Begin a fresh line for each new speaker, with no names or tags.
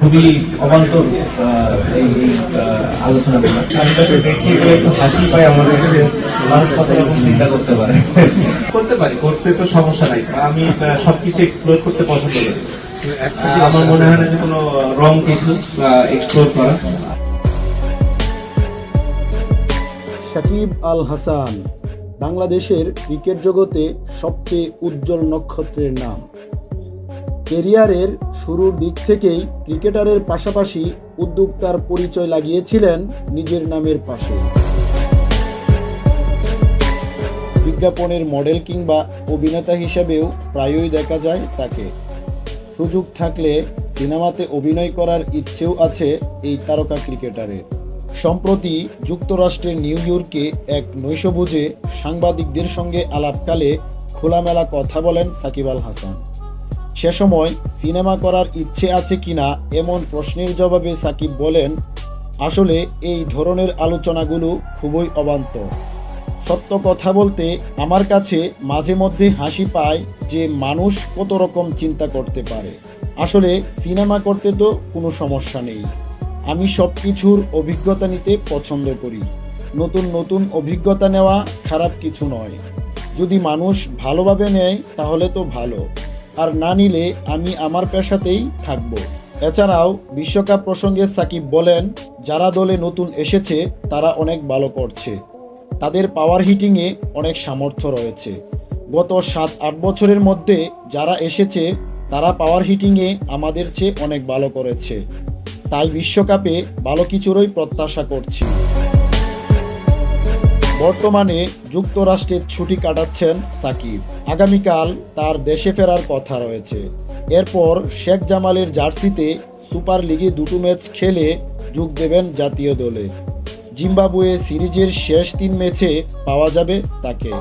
খুবই অবান্তর এই আলোচনাগুলো। আমি দেখি একটু হাসি পাই, আমার কাছে মানুষ কত রকম চিন্তা করতে পারে। করতে পারি, করতে তো সমস্যা নাই। আমি সবকিছু এক্সপ্লোর করতে পছন্দ করি। আমার মনে হয় না যে কোনো রং কিছু এক্সপ্লোর করা।
সাকিব আল হাসান বাংলাদেশের ক্রিকেট জগতে সবচেয়ে উজ্জ্বল নক্ষত্রের নাম। ক্যারিয়ারের শুরুর দিক থেকেই ক্রিকেটারের পাশাপাশি উদ্যোক্তার পরিচয় লাগিয়েছিলেন নিজের নামের পাশে। বিজ্ঞাপনের মডেল কিংবা অভিনেতা হিসেবেও প্রায়ই দেখা যায় তাকে। সুযোগ থাকলে সিনেমাতে অভিনয় করার ইচ্ছেও আছে এই তারকা ক্রিকেটারের। সম্প্রতি যুক্তরাষ্ট্রের নিউ ইয়র্কে এক নৈশভোজে সাংবাদিকদের সঙ্গে আলাপকালে খোলামেলা কথা বলেন সাকিব আল হাসান। সে সময় সিনেমা করার ইচ্ছে আছে কিনা এমন প্রশ্নের জবাবে সাকিব বলেন, আসলে এই ধরনের আলোচনাগুলো খুবই অবান্তর। সত্য কথা বলতে আমার কাছে মাঝে মধ্যে হাসি পায় যে মানুষ কত রকম চিন্তা করতে পারে। আসলে সিনেমা করতে তো কোনো সমস্যা নেই। আমি সব কিছুর অভিজ্ঞতা নিতে পছন্দ করি। নতুন নতুন অভিজ্ঞতা নেওয়া খারাপ কিছু নয়। যদি মানুষ ভালোভাবে নেয় তাহলে তো ভালো, আর না নিলে আমি আমার পেশাতেই থাকব। এছাড়াও বিশ্বকাপ প্রসঙ্গে সাকিব বলেন, যারা দলে নতুন এসেছে তারা অনেক ভালো করছে। তাদের পাওয়ার হিটিংয়ে অনেক সামর্থ্য রয়েছে। গত 7-8 বছরের মধ্যে যারা এসেছে তারা পাওয়ার হিটিংয়ে আমাদের চেয়ে অনেক ভালো করেছে। তাই বিশ্বকাপে ভালো কিছুরই প্রত্যাশা করছি। বর্তমানে যুক্তরাষ্ট্রের ছুটি কাটাচ্ছেন সাকিব। আগামীকাল তার দেশে ফেরার কথা রয়েছে। এরপর শেখ জামালের জার্সিতে সুপার লিগে 2টো ম্যাচ খেলে যোগ দেবেন জাতীয় দলে। জিম্বাবুয়ে সিরিজের শেষ 3 ম্যাচে পাওয়া যাবে তাকে।